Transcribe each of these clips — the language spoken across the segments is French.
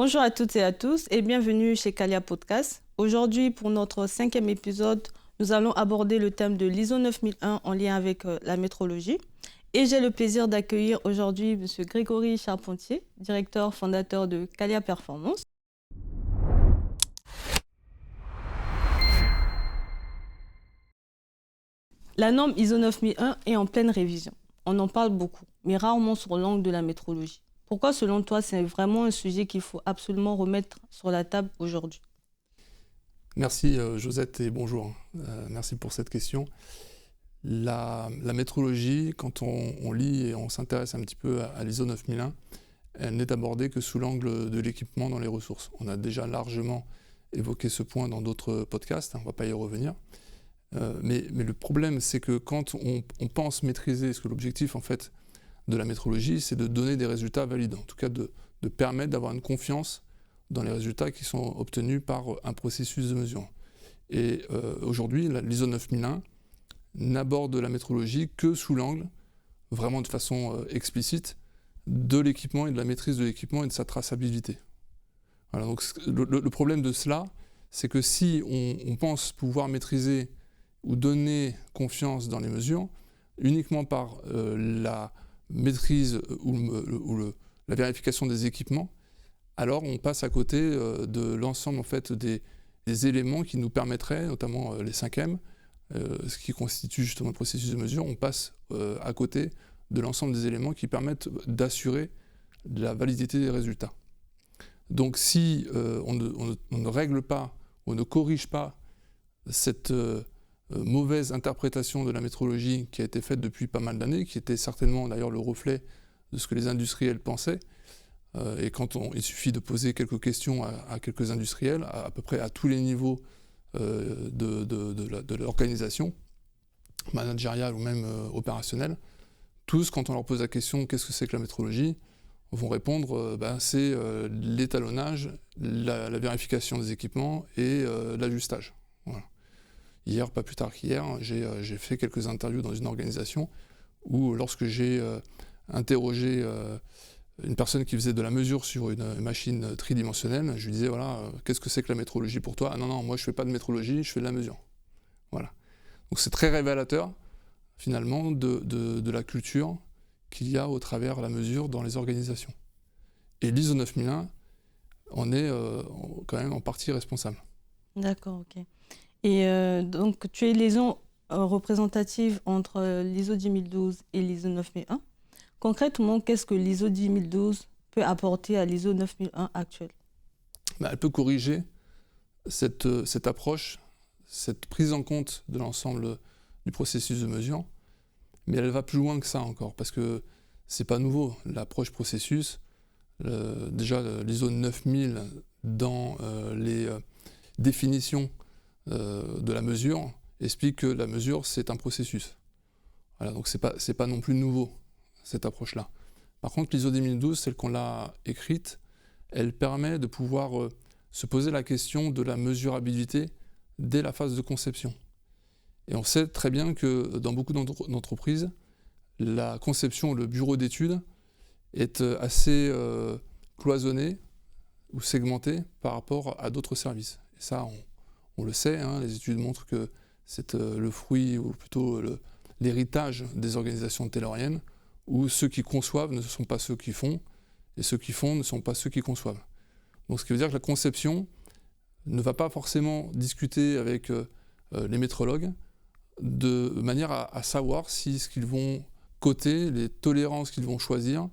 Bonjour à toutes et à tous et bienvenue chez Calia Podcast. Aujourd'hui, pour notre 5e épisode, nous allons aborder le thème de l'ISO 9001 en lien avec la métrologie. Et j'ai le plaisir d'accueillir aujourd'hui M. Grégory Charpentier, directeur fondateur de Calia Performance. La norme ISO 9001 est en pleine révision. On en parle beaucoup, mais rarement sur l'angle de la métrologie. Pourquoi, selon toi, c'est vraiment un sujet qu'il faut absolument remettre sur la table aujourd'hui? Merci Josette et bonjour. Merci pour cette question. La métrologie, quand on lit et on s'intéresse un petit peu à l'ISO 9001, elle n'est abordée que sous l'angle de l'équipement dans les ressources. On a déjà largement évoqué ce point dans d'autres podcasts, on ne va pas y revenir. Mais le problème, c'est que quand on pense maîtriser, ce que l'objectif en fait de la métrologie, c'est de donner des résultats valides, en tout cas de permettre d'avoir une confiance dans les résultats qui sont obtenus par un processus de mesure. Et aujourd'hui, l'ISO 9001 n'aborde la métrologie que sous l'angle, vraiment de façon explicite, de l'équipement et de la maîtrise de l'équipement et de sa traçabilité. Voilà, donc le problème de cela, c'est que si on pense pouvoir maîtriser ou donner confiance dans les mesures, uniquement par la maîtrise ou la vérification des équipements, alors on passe à côté de l'ensemble en fait, des éléments qui nous permettraient, notamment les 5M, ce qui constitue justement le processus de mesure, on passe à côté de l'ensemble des éléments qui permettent d'assurer la validité des résultats. Donc si on ne règle pas, on ne corrige pas cette mauvaise interprétation de la métrologie qui a été faite depuis pas mal d'années, qui était certainement d'ailleurs le reflet de ce que les industriels pensaient, et quand il suffit de poser quelques questions à quelques industriels, à peu près à tous les niveaux de l'organisation, managériale ou même opérationnelle, tous, quand on leur pose la question « qu'est-ce que c'est que la métrologie ?», vont répondre c'est l'étalonnage, la vérification des équipements et l'ajustage. Voilà. Hier, pas plus tard qu'hier, j'ai fait quelques interviews dans une organisation où lorsque j'ai interrogé une personne qui faisait de la mesure sur une machine tridimensionnelle, je lui disais, voilà, qu'est-ce que c'est que la métrologie pour toi ? Ah non, moi je ne fais pas de métrologie, je fais de la mesure. Voilà. Donc c'est très révélateur, finalement, de la culture qu'il y a au travers la mesure dans les organisations. Et l'ISO 9001 en est quand même en partie responsable. D'accord, ok. Et donc tu es liaison représentative entre l'ISO 10012 et l'ISO 9001. Concrètement, qu'est-ce que l'ISO 10012 peut apporter à l'ISO 9001 actuelle ? Elle peut corriger cette approche, cette prise en compte de l'ensemble du processus de mesure, mais elle va plus loin que ça encore, parce que c'est pas nouveau, l'approche processus. Déjà, l'ISO 9000, dans les définitions de la mesure, explique que la mesure, c'est un processus. Voilà, donc c'est pas non plus nouveau, cette approche-là. Par contre, l'ISO 10012, celle qu'on l'a écrite, elle permet de pouvoir se poser la question de la mesurabilité dès la phase de conception. Et on sait très bien que dans beaucoup d'entreprises, la conception, le bureau d'études est assez cloisonné ou segmenté par rapport à d'autres services. Et ça, on le sait, hein, les études montrent que c'est le fruit, ou plutôt l'héritage des organisations tayloriennes, où ceux qui conçoivent ne sont pas ceux qui font, et ceux qui font ne sont pas ceux qui conçoivent. Donc ce qui veut dire que la conception ne va pas forcément discuter avec les métrologues de manière à savoir si ce qu'ils vont coter, les tolérances qu'ils vont choisir,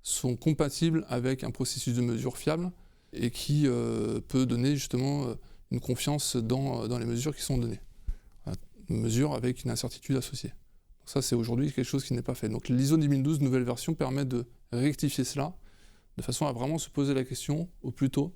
sont compatibles avec un processus de mesure fiable et qui peut donner justement une confiance dans les mesures qui sont données. Une mesure avec une incertitude associée. Donc ça, c'est aujourd'hui quelque chose qui n'est pas fait. Donc l'ISO 10012, nouvelle version, permet de rectifier cela, de façon à vraiment se poser la question, au plus tôt,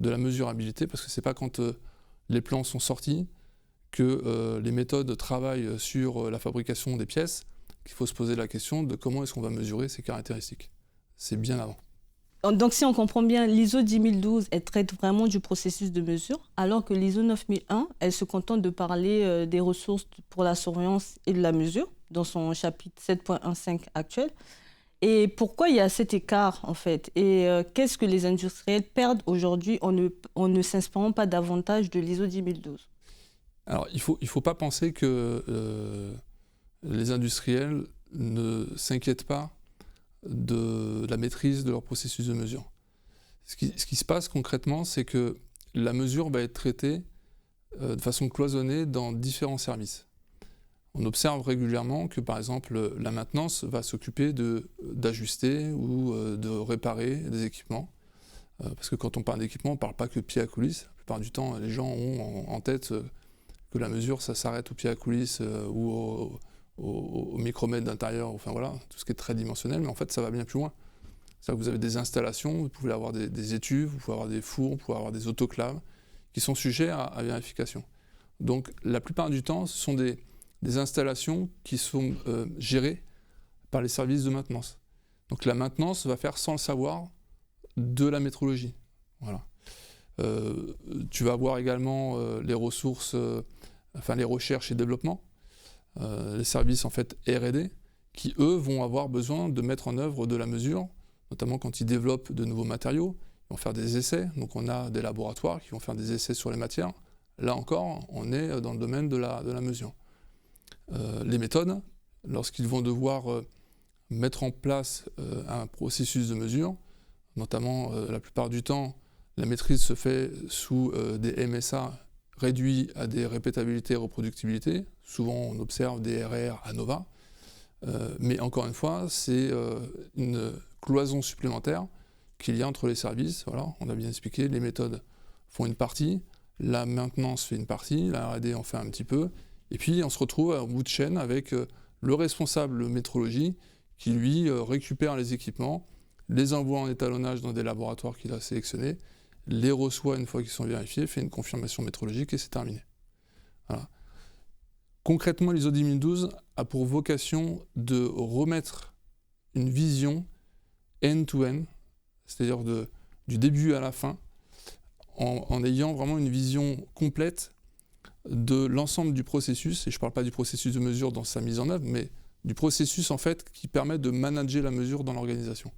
de la mesurabilité, parce que c'est pas quand les plans sont sortis que les méthodes travaillent sur la fabrication des pièces qu'il faut se poser la question de comment est-ce qu'on va mesurer ces caractéristiques. C'est bien avant. Donc si on comprend bien, l'ISO 10012, elle traite vraiment du processus de mesure, alors que l'ISO 9001, elle se contente de parler des ressources pour la surveillance et de la mesure, dans son chapitre 7.15 actuel. Et pourquoi il y a cet écart, en fait? Et qu'est-ce que les industriels perdent aujourd'hui en ne s'inspirant pas davantage de l'ISO 10012? Alors, il faut pas penser que les industriels ne s'inquiètent pas de la maîtrise de leur processus de mesure. Ce qui se passe concrètement, c'est que la mesure va être traitée de façon cloisonnée dans différents services. On observe régulièrement que, par exemple, la maintenance va s'occuper d'ajuster ou de réparer des équipements. Parce que quand on parle d'équipement, on ne parle pas que pied à coulisses. La plupart du temps, les gens ont en tête que la mesure, ça s'arrête au pied à coulisses ou au micromètre d'intérieur, enfin voilà, tout ce qui est très dimensionnel, mais en fait, ça va bien plus loin. C'est-à-dire que vous avez des installations, vous pouvez avoir des étuves, vous pouvez avoir des fours, vous pouvez avoir des autoclaves qui sont sujets à vérification. Donc, la plupart du temps, ce sont des installations qui sont gérées par les services de maintenance. Donc, la maintenance va faire, sans le savoir, de la métrologie. Voilà. Tu vas avoir également les ressources, les recherches et développement, les services en fait R&D, qui eux vont avoir besoin de mettre en œuvre de la mesure, notamment quand ils développent de nouveaux matériaux, ils vont faire des essais, donc on a des laboratoires qui vont faire des essais sur les matières. Là encore, on est dans le domaine de la mesure. Les méthodes, lorsqu'ils vont devoir mettre en place un processus de mesure, notamment la plupart du temps, la maîtrise se fait sous des MSA réduits à des répétabilités et reproductibilité. Souvent, on observe des RR ANOVA. Mais encore une fois, c'est une cloison supplémentaire qu'il y a entre les services. Voilà, on a bien expliqué, les méthodes font une partie, la maintenance fait une partie, la R&D en fait un petit peu. Et puis, on se retrouve au bout de chaîne avec le responsable métrologie qui, lui, récupère les équipements, les envoie en étalonnage dans des laboratoires qu'il a sélectionnés, les reçoit une fois qu'ils sont vérifiés, fait une confirmation métrologique et c'est terminé. Voilà. Concrètement, l'ISO 10012 a pour vocation de remettre une vision end-to-end, c'est-à-dire du début à la fin, en ayant vraiment une vision complète de l'ensemble du processus, et je ne parle pas du processus de mesure dans sa mise en œuvre, mais du processus en fait qui permet de manager la mesure dans l'organisation.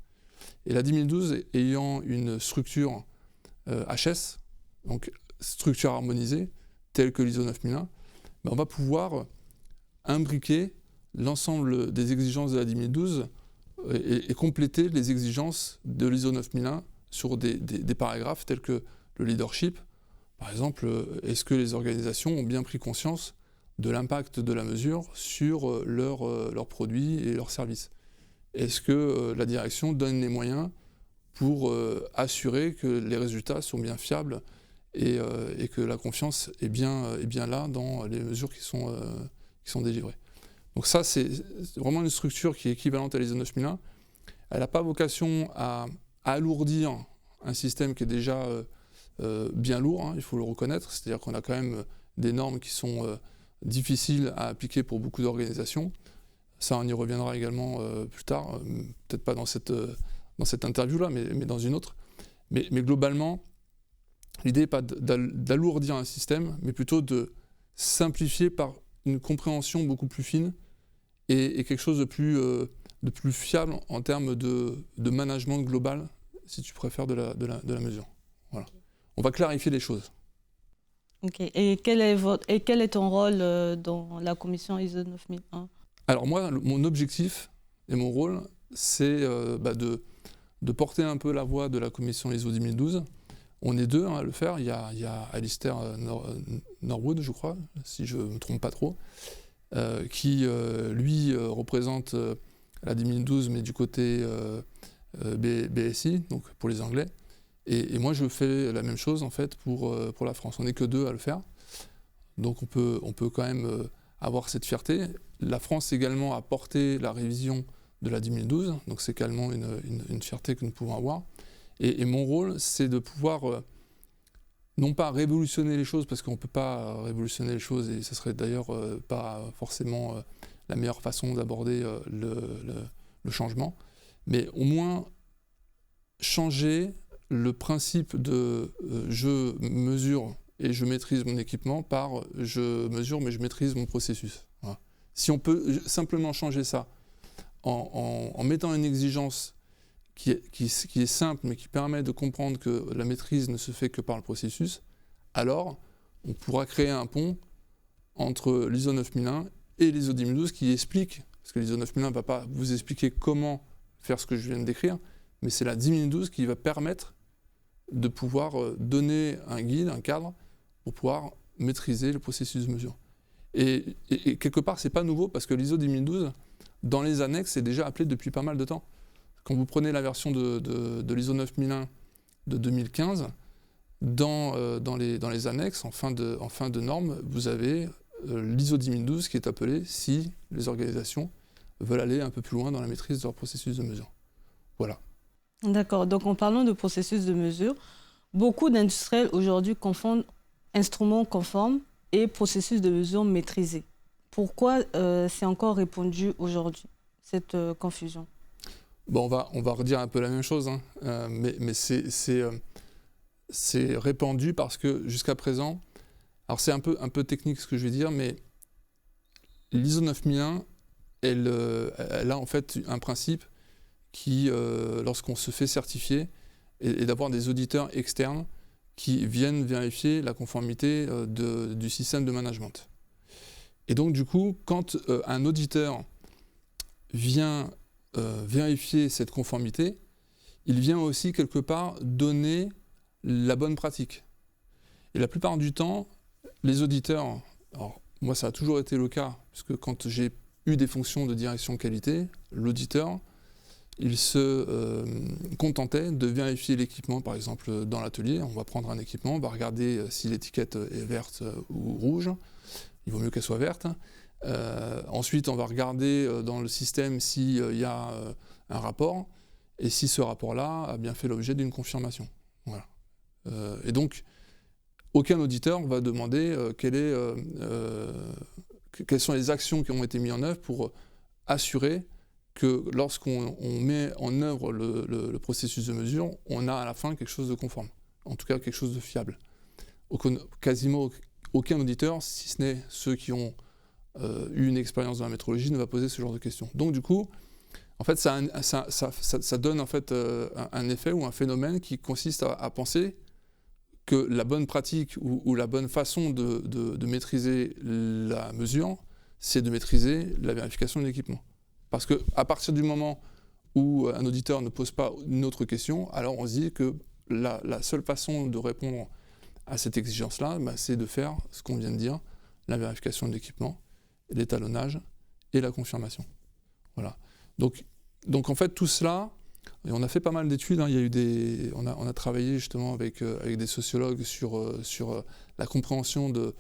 Et la 10012 ayant une structure HS, donc structure harmonisée, telle que l'ISO 9001, on va pouvoir imbriquer l'ensemble des exigences de la 10012 et compléter les exigences de l'ISO 9001 sur des paragraphes tels que le leadership. Par exemple, est-ce que les organisations ont bien pris conscience de l'impact de la mesure sur leurs produits et leurs services? Est-ce que la direction donne les moyens pour assurer que les résultats sont bien fiables et que la confiance est bien là dans les mesures qui sont délivrées. Donc ça, c'est vraiment une structure qui est équivalente à l'ISO 9001. Elle n'a pas vocation à alourdir un système qui est déjà bien lourd, hein, il faut le reconnaître. C'est-à-dire qu'on a quand même des normes qui sont difficiles à appliquer pour beaucoup d'organisations. Ça, on y reviendra également plus tard, peut-être pas dans cette interview-là, mais dans une autre. Mais globalement, l'idée n'est pas d'alourdir un système, mais plutôt de simplifier par une compréhension beaucoup plus fine et quelque chose de plus fiable en termes de management global, si tu préfères, de la mesure. Voilà. On va clarifier les choses. Ok. Et quel est ton rôle dans la commission ISO 9001 ? Alors moi, mon objectif et mon rôle, c'est de porter un peu la voix de la commission ISO 10012. On est deux à le faire. Il y a Alistair Norwood, je crois, si je ne me trompe pas trop, qui, lui, représente la 10012, mais du côté BSI, donc pour les Anglais. Et moi, je fais la même chose, en fait, pour la France. On n'est que deux à le faire. Donc on peut quand même avoir cette fierté. La France également a porté la révision de la 10012, donc c'est également une fierté que nous pouvons avoir. Et mon rôle, c'est de pouvoir, non pas révolutionner les choses, parce qu'on ne peut pas révolutionner les choses, et ce serait d'ailleurs pas forcément la meilleure façon d'aborder le changement, mais au moins changer le principe de je mesure et je maîtrise mon équipement par je mesure mais je maîtrise mon processus. Voilà. Si on peut simplement changer ça en mettant une exigence qui est simple, mais qui permet de comprendre que la maîtrise ne se fait que par le processus, alors on pourra créer un pont entre l'ISO 9001 et l'ISO 10012 qui explique, parce que l'ISO 9001 ne va pas vous expliquer comment faire ce que je viens de décrire, mais c'est la 10012 qui va permettre de pouvoir donner un guide, un cadre, pour pouvoir maîtriser le processus de mesure. Et quelque part, ce n'est pas nouveau, parce que l'ISO 10012, dans les annexes, est déjà appelé depuis pas mal de temps. Quand vous prenez la version de l'ISO 9001 de 2015, dans les annexes, en fin de norme, vous avez l'ISO 10012 qui est appelé si les organisations veulent aller un peu plus loin dans la maîtrise de leur processus de mesure. Voilà. D'accord. Donc, en parlant de processus de mesure, beaucoup d'industriels aujourd'hui confondent instruments conformes et processus de mesure maîtrisé. Pourquoi c'est encore répandu aujourd'hui, cette confusion? Bon, on va redire un peu la même chose, hein, mais c'est répandu parce que jusqu'à présent, alors c'est un peu technique ce que je vais dire, mais l'ISO 9001, elle a en fait un principe qui, lorsqu'on se fait certifier, est d'avoir des auditeurs externes qui viennent vérifier la conformité du système de management. Et donc du coup, quand un auditeur vient vérifier cette conformité, il vient aussi quelque part donner la bonne pratique. Et la plupart du temps, les auditeurs, alors moi ça a toujours été le cas, parce que quand j'ai eu des fonctions de direction qualité, l'auditeur, il se contentait de vérifier l'équipement, par exemple dans l'atelier. On va prendre un équipement, on va regarder si l'étiquette est verte ou rouge. Il vaut mieux qu'elle soit verte. Ensuite, on va regarder dans le système s'il y a un rapport et si ce rapport-là a bien fait l'objet d'une confirmation. Voilà. Et donc, aucun auditeur va demander quelles sont les actions qui ont été mises en œuvre pour assurer que lorsqu'on met en œuvre le processus de mesure, on a à la fin quelque chose de conforme, en tout cas quelque chose de fiable. Quasiment aucun auditeur, si ce n'est ceux qui ont eu une expérience dans la métrologie, ne va poser ce genre de questions. Donc du coup, en fait, ça donne en fait un effet ou un phénomène qui consiste à penser que la bonne pratique ou la bonne façon de maîtriser la mesure, c'est de maîtriser la vérification de l'équipement. Parce qu'à partir du moment où un auditeur ne pose pas une autre question, alors on se dit que la seule façon de répondre à cette exigence-là, c'est de faire ce qu'on vient de dire, la vérification de l'équipement, l'étalonnage et la confirmation. Voilà. Donc en fait, tout cela, et on a fait pas mal d'études, hein, il y a eu on a travaillé justement avec des sociologues sur la compréhension de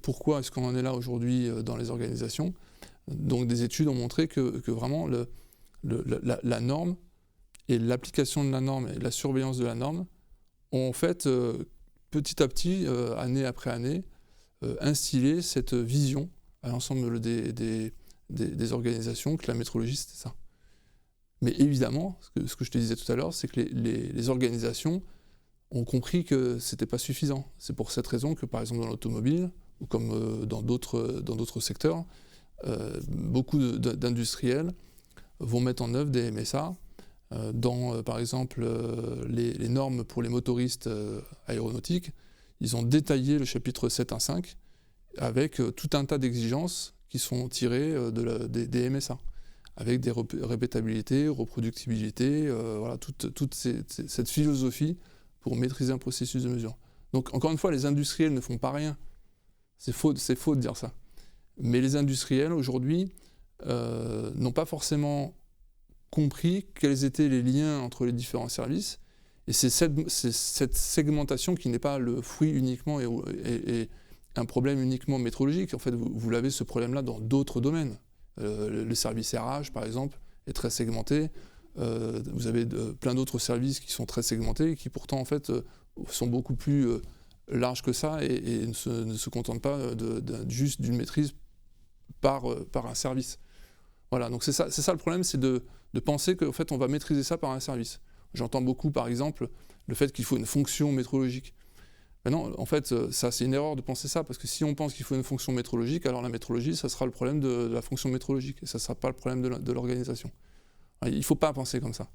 pourquoi est-ce qu'on en est là aujourd'hui dans les organisations. Donc des études ont montré que vraiment la norme et l'application de la norme et la surveillance de la norme ont en fait petit à petit, année après année, instillé cette vision à l'ensemble des organisations que la métrologie c'était ça. Mais évidemment, ce que je te disais tout à l'heure, c'est que les organisations ont compris que ce n'était pas suffisant. C'est pour cette raison que par exemple dans l'automobile, ou comme dans d'autres secteurs, beaucoup d'industriels vont mettre en œuvre des MSA dans, par exemple, les normes pour les motoristes aéronautiques. Ils ont détaillé le chapitre 7.1.5 avec tout un tas d'exigences qui sont tirées des MSA, avec des répétabilités, reproductibilité, voilà, toute cette philosophie pour maîtriser un processus de mesure. Donc, encore une fois, les industriels ne font pas rien. C'est faux de dire ça. Mais les industriels, aujourd'hui, n'ont pas forcément compris quels étaient les liens entre les différents services. Et c'est cette segmentation qui n'est pas le fruit uniquement et un problème uniquement métrologique. En fait, vous l'avez ce problème-là dans d'autres domaines. Le service RH, par exemple, est très segmenté. Vous avez plein d'autres services qui sont très segmentés et qui pourtant, en fait, sont beaucoup plus larges que ça et ne se contentent pas juste d'une maîtrise par un service. Voilà, donc c'est ça le problème, c'est de penser qu'en fait, on va maîtriser ça par un service. J'entends beaucoup, par exemple, le fait qu'il faut une fonction métrologique. Ben non, en fait, ça c'est une erreur de penser ça, parce que si on pense qu'il faut une fonction métrologique, alors la métrologie, ça sera le problème de la fonction métrologique, et ça ne sera pas le problème de l'organisation. Il ne faut pas penser comme ça.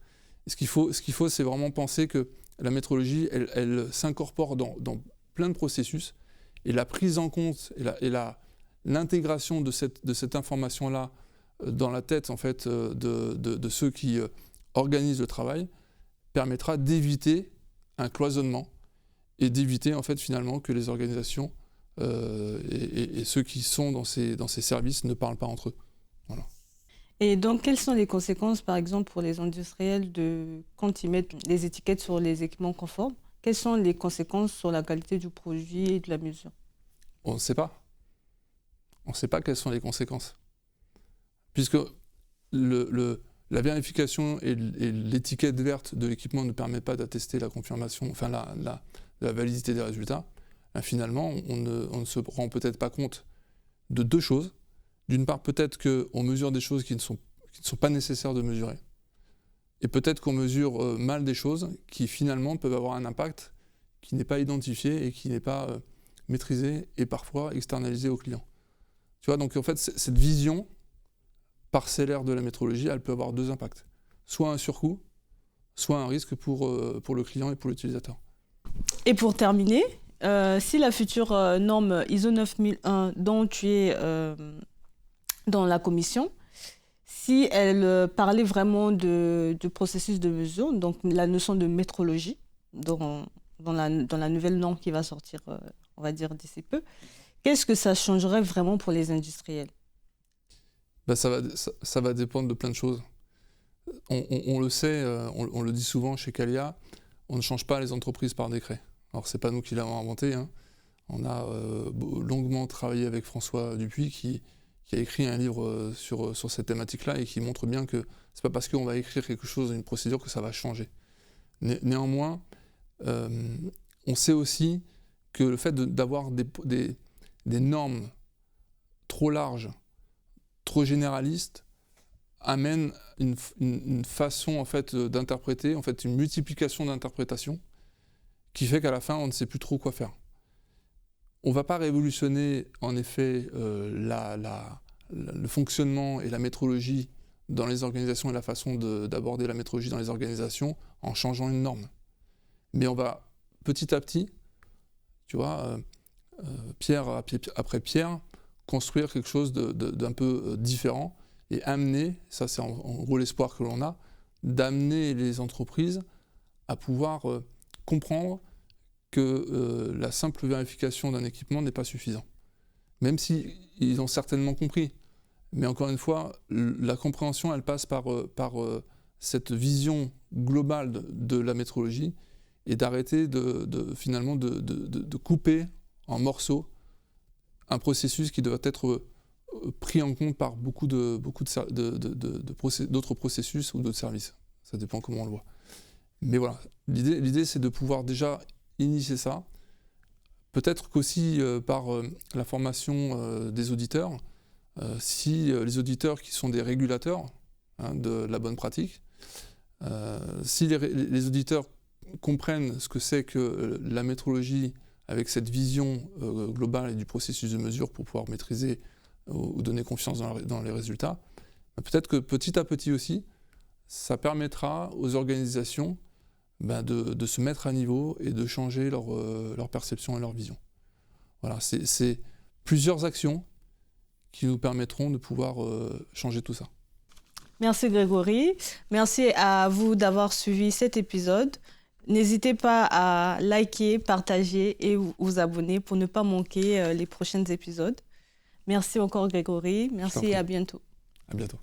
Et ce qu'il faut, c'est vraiment penser que la métrologie, elle s'incorpore dans plein de processus, et la prise en compte et l'intégration de cette information-là dans la tête en fait, de ceux qui organisent le travail permettra d'éviter un cloisonnement et d'éviter en fait, finalement que les organisations et ceux qui sont dans ces services ne parlent pas entre eux. Voilà. Et donc, quelles sont les conséquences, par exemple, pour les industriels quand ils mettent les étiquettes sur les équipements conformes? Quelles sont les conséquences sur la qualité du produit et de la mesure? On ne sait pas. On ne sait pas quelles sont les conséquences. Puisque la vérification et l'étiquette verte de l'équipement ne permet pas d'attester la confirmation, enfin la validité des résultats, finalement, on ne se rend peut-être pas compte de deux choses. D'une part, peut-être qu'on mesure des choses qui ne sont pas nécessaires de mesurer. Et peut-être qu'on mesure mal des choses qui, finalement, peuvent avoir un impact qui n'est pas identifié et qui n'est pas maîtrisé et parfois externalisé au client. Tu vois, donc en fait, cette vision parcellaire de la métrologie, elle peut avoir deux impacts. Soit un surcoût, soit un risque pour le client et pour l'utilisateur. Et pour terminer, si la future norme ISO 9001 dont tu es dans la commission, si elle parlait vraiment du processus de mesure, donc la notion de métrologie dans la nouvelle norme qui va sortir, on va dire, d'ici peu, qu'est-ce que ça changerait vraiment pour les industriels? Ça va dépendre de plein de choses. On le sait, on le dit souvent chez Calia, on ne change pas les entreprises par décret. Alors c'est pas nous qui l'avons inventé, hein. On a longuement travaillé avec François Dupuis qui a écrit un livre sur cette thématique-là et qui montre bien que c'est pas parce qu'on va écrire quelque chose, une procédure, que ça va changer. Néanmoins, on sait aussi que le fait d'avoir des normes trop larges, trop généralistes, amène une façon en fait, d'interpréter, en fait, une multiplication d'interprétations qui fait qu'à la fin, on ne sait plus trop quoi faire. On ne va pas révolutionner, en effet, le fonctionnement et la métrologie dans les organisations et la façon d'aborder la métrologie dans les organisations en changeant une norme. Mais on va, petit à petit, tu vois, pierre après pierre, construire quelque chose d'un peu différent et amener, ça c'est en gros l'espoir que l'on a, d'amener les entreprises à pouvoir comprendre que la simple vérification d'un équipement n'est pas suffisant. Même s'ils ont certainement compris. Mais encore une fois, la compréhension, elle passe par cette vision globale de la métrologie et d'arrêter finalement de couper en morceaux un processus qui doit être pris en compte par beaucoup d'autres processus ou d'autres services. Ça dépend comment on le voit. Mais voilà, l'idée c'est de pouvoir déjà initier ça. Peut-être qu'aussi par la formation des auditeurs, si les auditeurs qui sont des régulateurs de la bonne pratique, si les auditeurs comprennent ce que c'est que la métrologie avec cette vision globale et du processus de mesure pour pouvoir maîtriser ou donner confiance dans les résultats, peut-être que petit à petit aussi, ça permettra aux organisations de se mettre à niveau et de changer leur perception et leur vision. Voilà, c'est plusieurs actions qui nous permettront de pouvoir changer tout ça. Merci Grégory. Merci à vous d'avoir suivi cet épisode. N'hésitez pas à liker, partager et vous abonner pour ne pas manquer les prochains épisodes. Merci encore Grégory. Merci et à bientôt. À bientôt.